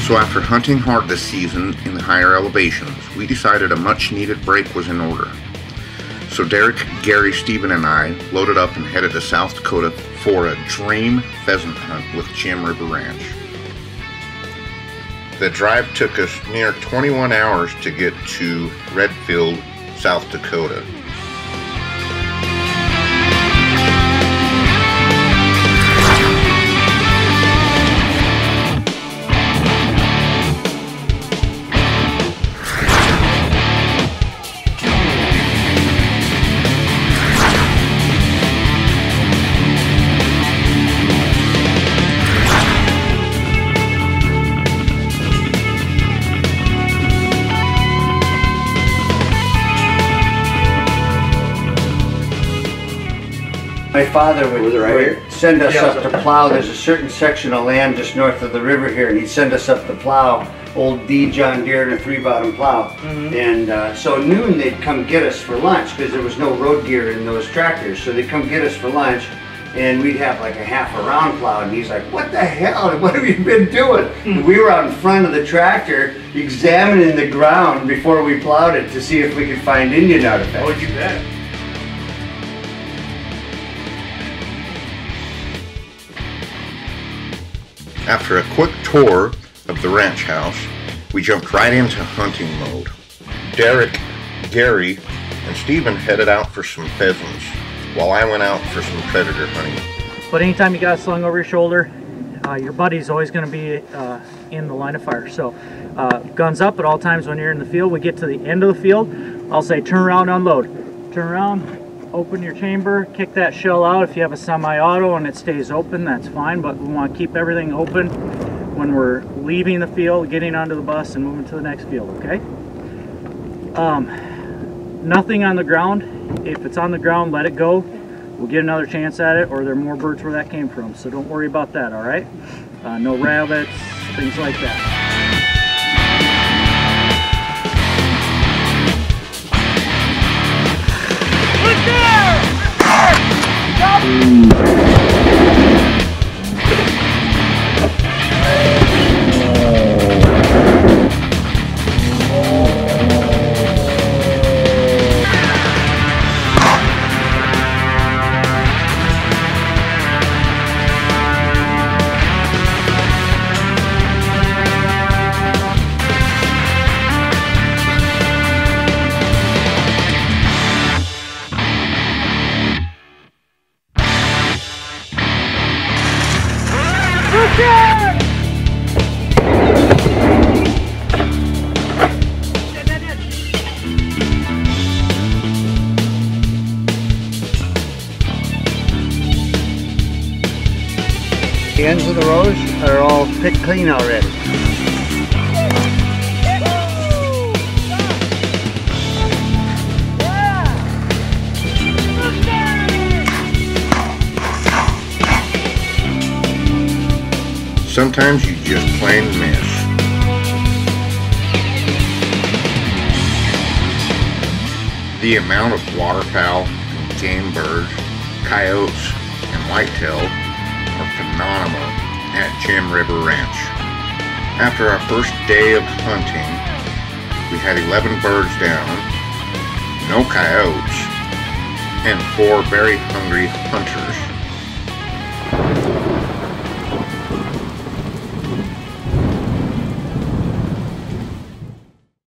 So after hunting hard this season in the higher elevations, we decided a much needed break was in order. So Derek, Gary, Stephen, and I loaded up and headed to South Dakota for a dream pheasant hunt with Jim River Ranch. The drive took us near 21 hours to get to Redfield, South Dakota. My father would send us up to plow. There's a certain section of land just north of the river here, and he'd send us up to plow. Old D John Deere and a 3-bottom plow. And so at noon they'd come get us for lunch because there was no road gear in those tractors. So they'd come get us for lunch, and we'd have like a half a round plowed. And he's like, "What the hell? What have you been doing?" And we were out in front of the tractor examining the ground before we plowed it to see if we could find Indian artifacts. Oh, you bet. After a quick tour of the ranch house, we jumped right into hunting mode. Derek, Gary, and Stephen headed out for some pheasants, while I went out for some predator hunting. But anytime you got it slung over your shoulder, your buddy's always going to be in the line of fire. So guns up at all times when you're in the field. We get to the end of the field, I'll say turn around, unload. Turn around, open your chamber, kick that shell out. If you have a semi-auto and it stays open, that's fine, but we want to keep everything open when we're leaving the field, getting onto the bus, and moving to the next field, okay? Nothing on the ground. If it's on the ground, let it go. We'll get another chance at it, or there are more birds where that came from, so don't worry about that, all right? No rabbits, things like that. The ends of the rows are all picked clean already. Sometimes you just plain miss. The amount of waterfowl and game birds, coyotes, and whitetail are phenomenal at Jim River Ranch. After our first day of hunting, we had 11 birds down, no coyotes, and 4 very hungry hunters.